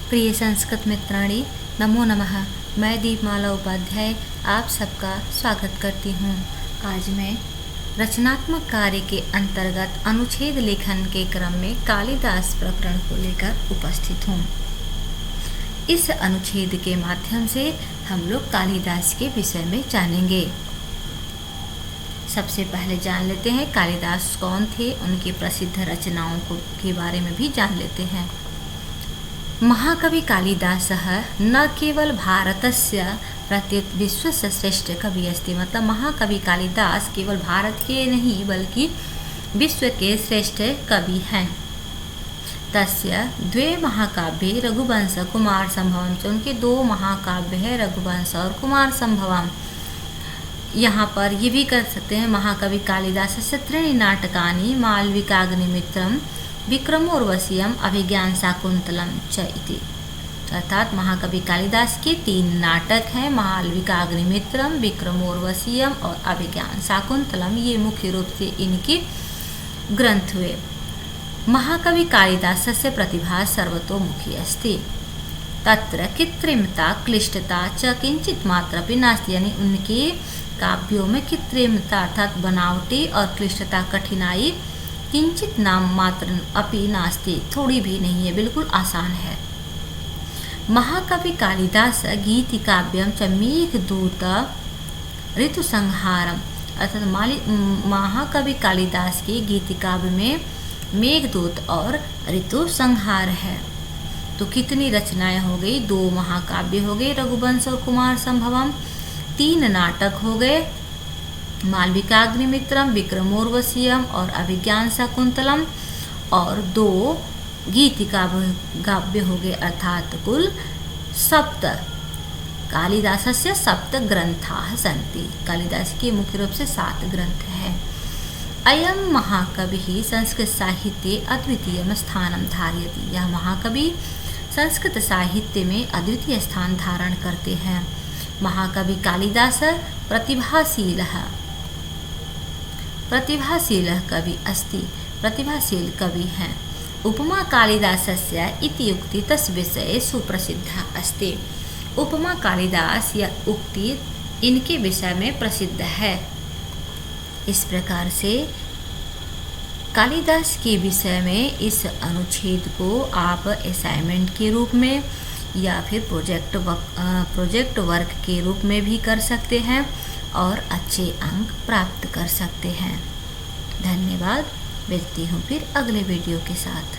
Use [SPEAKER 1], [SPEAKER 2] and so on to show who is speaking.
[SPEAKER 1] प्रिय संस्कृत मित्राणी, नमो नमः। मैं दीपमाला उपाध्याय आप सबका स्वागत करती हूँ। आज मैं रचनात्मक कार्य के अंतर्गत अनुच्छेद लेखन के क्रम में कालिदास प्रकरण को लेकर उपस्थित हूँ। इस अनुच्छेद के माध्यम से हम लोग कालिदास के विषय में जानेंगे। सबसे पहले जान लेते हैं कालिदास कौन थे, उनकी प्रसिद्ध रचनाओं के बारे में भी जान लेते हैं। महाकवि कालिदासः न केवल भारतस्य प्रत्येक विश्वस्य श्रेष्ठ कवि अस्ति। मतलब महाकवि कालिदास केवल भारत के नहीं बल्कि विश्व के श्रेष्ठ कवि हैं। तस्य द्वे महाकाव्ये रघुवंश कुमार संभवम। उनके दो महाकाव्य है रघुवंश और कुमार संभवम। यहाँ पर ये भी कर सकते हैं महाकवि कालिदासस्य त्रीणि नाटकानि मालविकाग्निमित्रम विक्रमोर्वशीयम अभिज्ञान शाकुंतलम च इति। अर्थात महाकवि कालिदास के 3 नाटक हैं, मालविकाग्निमित्रम, विक्रमोर्वशीयम और अभिज्ञान शाकुंतलम। ये मुख्य रूप से इनके ग्रंथ हुए। महाकवि कालिदासस्य प्रतिभा सर्वतोमुखी अस्ति। तत्र कृत्रिमता क्लिष्टता च किंचित मात्रापि नास्ति। यानी उनके काव्यों में कृत्रिमता अर्थात बनावटी और क्लिष्टता कठिनाई किंचित नाम मात्र अपि नास्ति, थोड़ी भी नहीं है, बिल्कुल आसान है। महाकवि कालिदास गीति काव्यम च मेघदूत ऋतुसंहारम। अर्थात महाकवि कालिदास के गीति काव्य में मेघदूत और ऋतु संहार है। तो कितनी रचनाएं हो गई? 2 महाकाव्य हो गए रघुवंश और कुमार संभवम, 3 नाटक हो गए मालविकाग्निमित्रम, विक्रमोर्वशीयम और अभिज्ञान शाकुंतलम, और 2 गीतिका काव्य हो गए। अर्थात कुल 7 कालिदासस्य 7 ग्रंथाः सन्ति। कालिदास के मुख्य रूप से 7 ग्रंथ हैं। अयं महाकवि संस्कृत साहित्ये अद्वितीय स्थानं धारयति। यह महाकवि संस्कृत साहित्य में अद्वितीय स्थान धारण करते हैं। महाकवि कालिदास प्रतिभाशील कवि अस्ति। प्रतिभाशील कवि हैं। उपमा कालिदासस्य इति उक्ति तस् विषये सुप्रसिद्धा अस्ति। उपमा कालिदास या उक्ति इनके विषय में प्रसिद्ध है। इस प्रकार से कालिदास के विषय में इस अनुच्छेद को आप असाइनमेंट के रूप में या फिर प्रोजेक्ट वर्क के रूप में भी कर सकते हैं और अच्छे अंक प्राप्त कर सकते हैं। धन्यवाद। मिलती हूँ फिर अगले वीडियो के साथ।